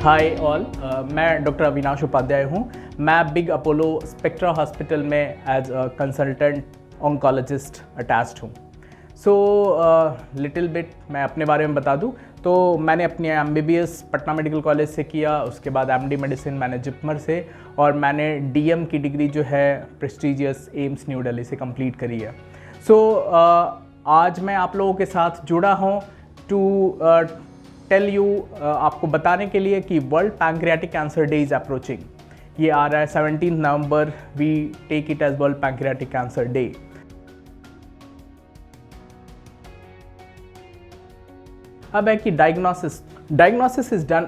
हाय all, मैं doctor Avinash Upadhyay हूँ। मैं बिग अपोलो स्पेक्ट्रा हॉस्पिटल में as a consultant oncologist attached हूँ। सो लिटिल बिट मैं अपने बारे में बता दूँ तो मैंने अपनी MBBS पटना मेडिकल कॉलेज से किया, उसके बाद MD मेडिसिन मैंने जिपमर से, और मैंने DM की डिग्री जो है प्रेस्टीजियस एम्स न्यू दिल्ली से कंप्लीट करी है। सो आज मैं आप लोगों के साथ जुड़ा हूँ टू टेल यू, आपको बताने के लिए कि world pancreatic cancer day is approaching. ये आ रहा है 17 नवंबर, we take it as world pancreatic cancer day. अब है कि diagnosis is done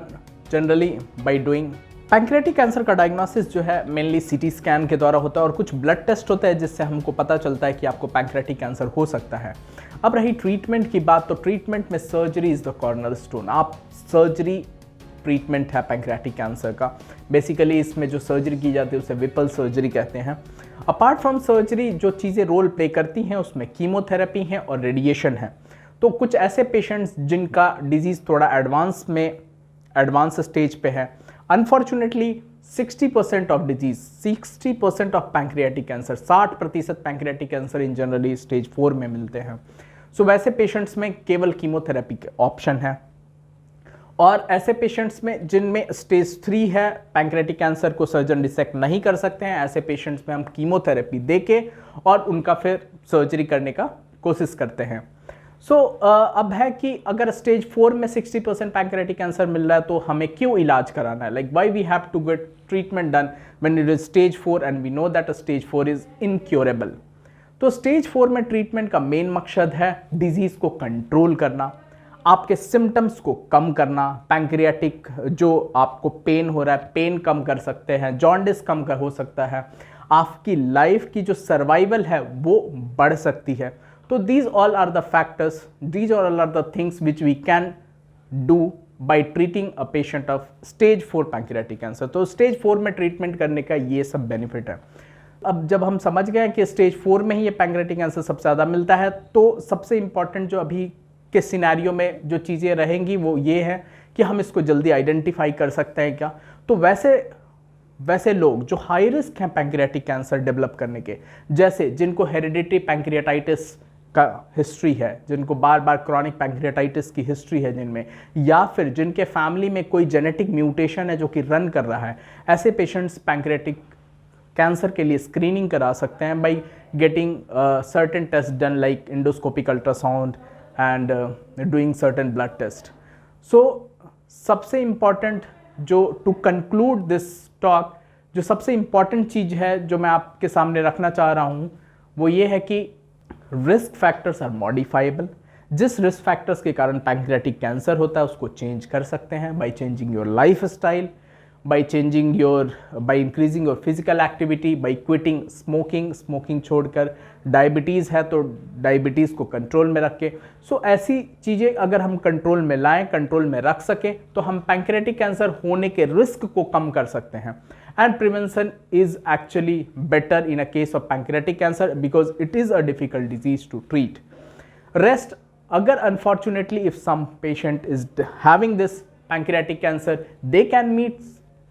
generally by doing. Pancreatic cancer का डायग्नोसिस जो है मेनली CT स्कैन के द्वारा होता है और कुछ ब्लड टेस्ट होता है जिससे हमको पता चलता है कि आपको पैंक्रियाटिक कैंसर हो सकता है। अब रही ट्रीटमेंट की बात, तो ट्रीटमेंट में सर्जरी इज़ द कॉर्नरस्टोन। आप सर्जरी ट्रीटमेंट है पैंक्रियाटिक कैंसर का। बेसिकली इसमें जो सर्जरी की जाती है उसे विपल सर्जरी कहते हैं। अपार्ट फ्रॉम सर्जरी जो चीज़ें रोल प्ले करती हैं उसमें कीमोथेरेपी है और रेडिएशन है। तो कुछ ऐसे पेशेंट्स जिनका डिजीज़ थोड़ा एडवांस स्टेज पे है, unfortunately 60% of disease, 60% of pancreatic cancer, 60% pancreatic cancer in generally stage 4 में मिलते हैं। सो वैसे पेशेंट्स में केवल कीमोथेरेपी के ऑप्शन है, और ऐसे पेशेंट्स में जिनमें स्टेज 3 है, पैंक्रियाटिक कैंसर को सर्जन डिसेक्ट नहीं कर सकते हैं, ऐसे पेशेंट्स में हम कीमोथेरेपी देके और उनका फिर सर्जरी करने का कोशिश करते हैं। सो अब है कि अगर स्टेज 4 में 60% पैंक्रियाटिक कैंसर मिल रहा है तो हमें क्यों इलाज कराना है? Like why we have to get treatment done when it is stage 4 and we know that stage 4 is incurable. तो स्टेज 4 में ट्रीटमेंट का मेन मकसद है डिजीज को कंट्रोल करना, आपके सिम्टम्स को कम करना। पैंक्रियाटिक जो आपको पेन हो रहा है, पेन कम कर सकते हैं, जॉन्डिस कम हो सकता है, आपकी लाइफ की जो सर्वाइवल है वो बढ़ सकती है। तो these all are the factors, these all are the things which we can do by treating a patient of stage 4 pancreatic cancer। तो stage 4 में ट्रीटमेंट करने का ये सब बेनिफिट है। अब जब हम समझ गए कि स्टेज 4 में ही ये पैंक्रियाटिक कैंसर सबसे ज़्यादा मिलता है, तो सबसे इंपॉर्टेंट जो अभी के सिनेरियो में जो चीज़ें रहेंगी वो ये है कि हम इसको जल्दी आइडेंटिफाई कर सकते हैं क्या। तो वैसे लोग जो हाई रिस्क हैं पैंक्रियाटिक कैंसर डेवलप करने के, जैसे जिनको हेरिडिटरी पैंक्रियाटाइटिस का हिस्ट्री है, जिनको बार बार क्रॉनिक पैंक्रियाटाइटिस की हिस्ट्री है जिनमें, या फिर जिनके फैमिली में कोई जेनेटिक म्यूटेशन है जो कि रन कर रहा है, ऐसे पेशेंट्स पैंक्रियाटिक कैंसर के लिए स्क्रीनिंग करा सकते हैं by getting certain test done like endoscopic ultrasound and doing certain blood test. So सबसे इम्पॉर्टेंट जो टू कंक्लूड दिस टॉक, जो सबसे इम्पॉर्टेंट चीज़ है जो मैं आपके सामने रखना चाह रहा हूँ वो ये है कि रिस्क फैक्टर्स आर मॉडिफाइबल। जिस रिस्क फैक्टर्स के कारण पैंक्रियाटिक कैंसर होता है उसको चेंज कर सकते हैं by changing your lifestyle, by increasing your physical activity, by quitting smoking छोड़कर। डायबिटीज़ है तो डायबिटीज़ को कंट्रोल में रख के। सो ऐसी चीज़ें अगर हम कंट्रोल में लाएं, कंट्रोल में रख सकें, तो हम पैंक्रियाटिक कैंसर होने के रिस्क को कम कर सकते हैं। And prevention is actually better in a case of pancreatic cancer because it is a difficult disease to treat. Rest, agar unfortunately if some patient is having this pancreatic cancer, they can meet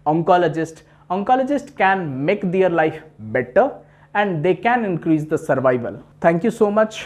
oncologist. Oncologist can make their life better and they can increase the survival. Thank you so much.